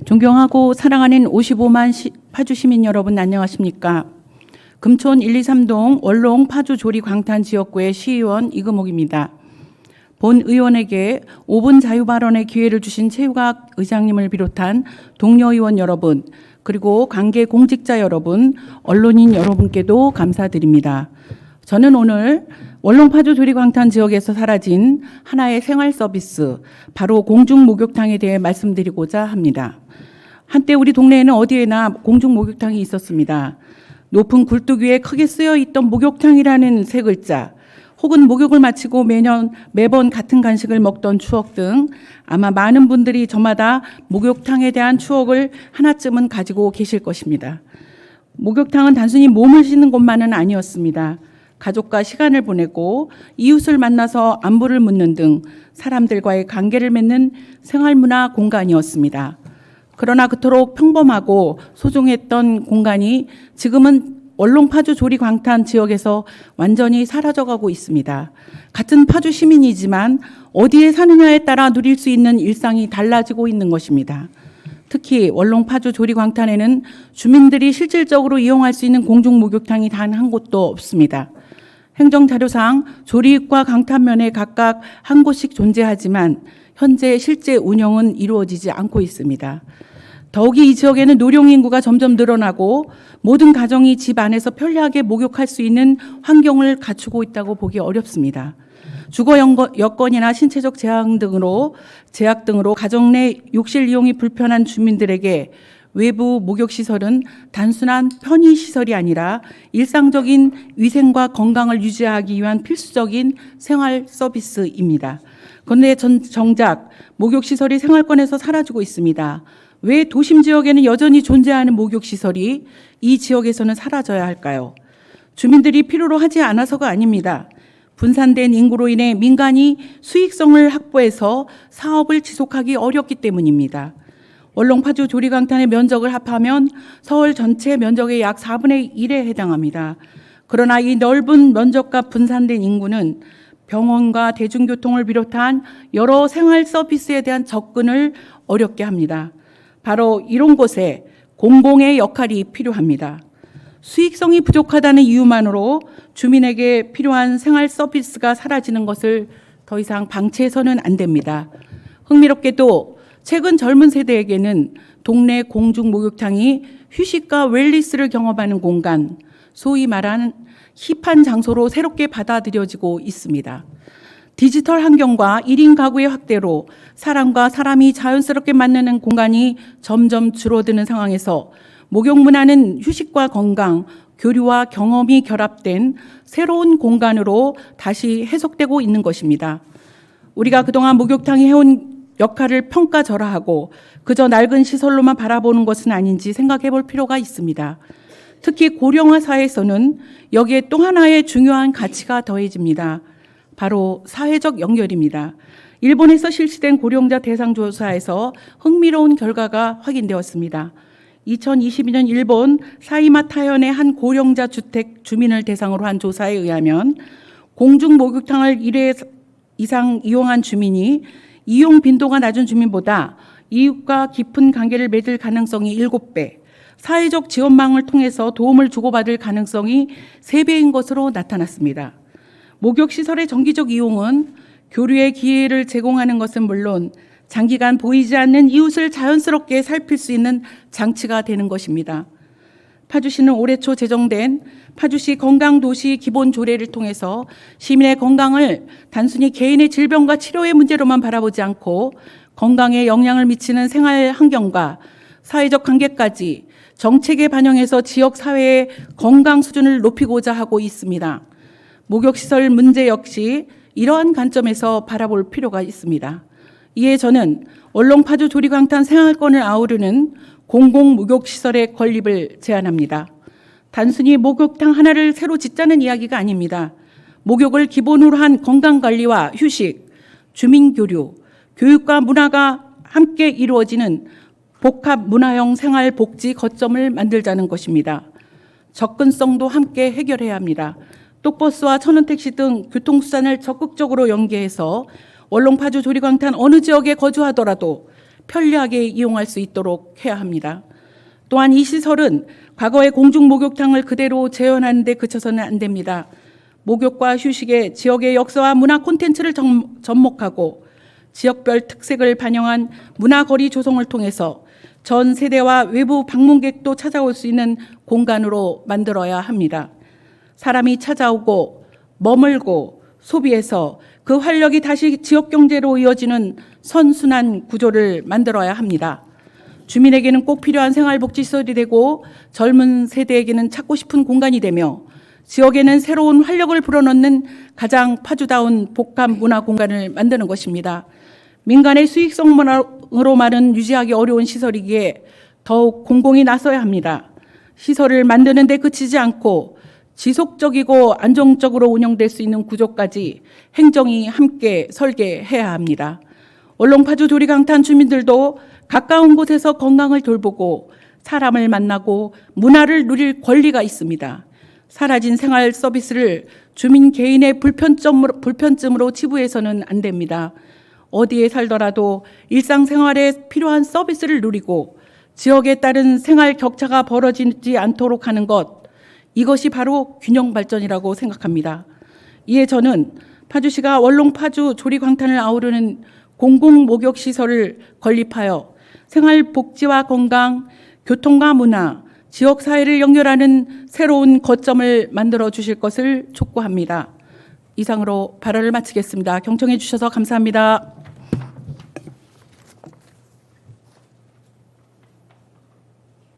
존경하고 사랑하는 55만 파주 시민 여러분, 안녕하십니까? 금촌 123동 원롱 파주 조리 광탄 지역구의 시의원 이금옥입니다. 본 의원에게 5분 자유 발언의 기회를 주신 최유각 의장님을 비롯한 동료 의원 여러분, 그리고 관계 공직자 여러분, 언론인 여러분께도 감사드립니다. 저는 오늘 원롱 파주 조리 광탄 지역에서 사라진 하나의 생활 서비스, 바로 공중 목욕탕에 대해 말씀드리고자 합니다. 한때 우리 동네에는 어디에나 공중 목욕탕이 있었습니다. 높은 굴뚝 위에 크게 쓰여 있던 목욕탕이라는 세 글자, 혹은 목욕을 마치고 매번 같은 간식을 먹던 추억 등 아마 많은 분들이 저마다 목욕탕에 대한 추억을 하나쯤은 가지고 계실 것입니다. 목욕탕은 단순히 몸을 씻는 곳만은 아니었습니다. 가족과 시간을 보내고 이웃을 만나서 안부를 묻는 등 사람들과의 관계를 맺는 생활문화 공간이었습니다. 그러나 그토록 평범하고 소중했던 공간이 지금은 원롱 파주 조리 광탄 지역에서 완전히 사라져가고 있습니다. 같은 파주 시민이지만 어디에 사느냐에 따라 누릴 수 있는 일상이 달라지고 있는 것입니다. 특히 원롱 파주 조리 광탄에는 주민들이 실질적으로 이용할 수 있는 공중 목욕탕이 단 한 곳도 없습니다. 행정자료상 조리읍과 강탄면에 각각 한 곳씩 존재하지만 현재 실제 운영은 이루어지지 않고 있습니다. 더욱이 이 지역에는 노령 인구가 점점 늘어나고 모든 가정이 집 안에서 편리하게 목욕할 수 있는 환경을 갖추고 있다고 보기 어렵습니다. 주거 여건이나 신체적 제약 등으로 가정 내 욕실 이용이 불편한 주민들에게 외부 목욕시설은 단순한 편의시설이 아니라 일상적인 위생과 건강을 유지하기 위한 필수적인 생활 서비스입니다. 그런데 정작 목욕시설이 생활권에서 사라지고 있습니다. 왜 도심 지역에는 여전히 존재하는 목욕시설이 이 지역에서는 사라져야 할까요? 주민들이 필요로 하지 않아서가 아닙니다. 분산된 인구로 인해 민간이 수익성을 확보해서 사업을 지속하기 어렵기 때문입니다. 원롱 파주 조리 광탄의 면적을 합하면 서울 전체 면적의 약 4분의 1에 해당합니다. 그러나 이 넓은 면적과 분산된 인구는 병원과 대중교통을 비롯한 여러 생활 서비스에 대한 접근을 어렵게 합니다. 바로 이런 곳에 공공의 역할이 필요합니다. 수익성이 부족하다는 이유만으로 주민에게 필요한 생활 서비스가 사라지는 것을 더 이상 방치해서는 안 됩니다. 흥미롭게도 최근 젊은 세대에게는 동네 공중 목욕탕이 휴식과 웰니스를 경험하는 공간, 소위 말하는 힙한 장소로 새롭게 받아들여지고 있습니다. 디지털 환경과 1인 가구의 확대로 사람과 사람이 자연스럽게 만나는 공간이 점점 줄어드는 상황에서 목욕 문화는 휴식과 건강, 교류와 경험이 결합된 새로운 공간으로 다시 해석되고 있는 것입니다. 우리가 그동안 목욕탕이 해온 역할을 평가절하하고 그저 낡은 시설로만 바라보는 것은 아닌지 생각해 볼 필요가 있습니다. 특히 고령화 사회에서는 여기에 또 하나의 중요한 가치가 더해집니다. 바로 사회적 연결입니다. 일본에서 실시된 고령자 대상 조사에서 흥미로운 결과가 확인되었습니다. 2022년 일본 사이마 타현의 한 고령자 주택 주민을 대상으로 한 조사에 의하면 공중 목욕탕을 1회 이상 이용한 주민이 이용 빈도가 낮은 주민보다 이웃과 깊은 관계를 맺을 가능성이 7배, 사회적 지원망을 통해서 도움을 주고받을 가능성이 3배인 것으로 나타났습니다. 목욕시설의 정기적 이용은 교류의 기회를 제공하는 것은 물론 장기간 보이지 않는 이웃을 자연스럽게 살필 수 있는 장치가 되는 것입니다. 파주시는 올해 초 제정된 파주시 건강도시 기본조례를 통해서 시민의 건강을 단순히 개인의 질병과 치료의 문제로만 바라보지 않고 건강에 영향을 미치는 생활 환경과 사회적 관계까지 정책에 반영해서 지역 사회의 건강 수준을 높이고자 하고 있습니다. 목욕시설 문제 역시 이러한 관점에서 바라볼 필요가 있습니다. 이에 저는 원롱 파주 조리 광탄 생활권을 아우르는 공공 목욕시설의 건립을 제안합니다. 단순히 목욕탕 하나를 새로 짓자는 이야기가 아닙니다. 목욕을 기본으로 한 건강관리와 휴식, 주민교류, 교육과 문화가 함께 이루어지는 복합 문화형 생활 복지 거점을 만들자는 것입니다. 접근성도 함께 해결해야 합니다. 똑버스와 천원택시 등 교통수단을 적극적으로 연계해서 원롱 파주 조리광탄 어느 지역에 거주하더라도 편리하게 이용할 수 있도록 해야 합니다. 또한 이 시설은 과거의 공중 목욕탕을 그대로 재현하는 데 그쳐서는 안 됩니다. 목욕과 휴식에 지역의 역사와 문화 콘텐츠를 접목하고 지역별 특색을 반영한 문화거리 조성을 통해서 전 세대와 외부 방문객도 찾아올 수 있는 공간으로 만들어야 합니다. 사람이 찾아오고 머물고 소비해서 그 활력이 다시 지역 경제로 이어지는 선순환 구조를 만들어야 합니다. 주민에게는 꼭 필요한 생활복지시설이 되고 젊은 세대에게는 찾고 싶은 공간이 되며 지역에는 새로운 활력을 불어넣는 가장 파주다운 복합 문화 공간을 만드는 것입니다. 민간의 수익성으로만은 유지하기 어려운 시설이기에 더욱 공공이 나서야 합니다. 시설을 만드는 데 그치지 않고 지속적이고 안정적으로 운영될 수 있는 구조까지 행정이 함께 설계해야 합니다. 원롱 파주 조리광탄 주민들도 가까운 곳에서 건강을 돌보고 사람을 만나고 문화를 누릴 권리가 있습니다. 사라진 생활 서비스를 주민 개인의 불편쯤으로 치부해서는 안 됩니다. 어디에 살더라도 일상생활에 필요한 서비스를 누리고 지역에 따른 생활 격차가 벌어지지 않도록 하는 것, 이것이 바로 균형 발전이라고 생각합니다. 이에 저는 파주시가 원롱 파주 조리광탄을 아우르는 공공목욕시설을 건립하여 생활복지와 건강, 교통과 문화, 지역사회를 연결하는 새로운 거점을 만들어 주실 것을 촉구합니다. 이상으로 발언을 마치겠습니다. 경청해 주셔서 감사합니다.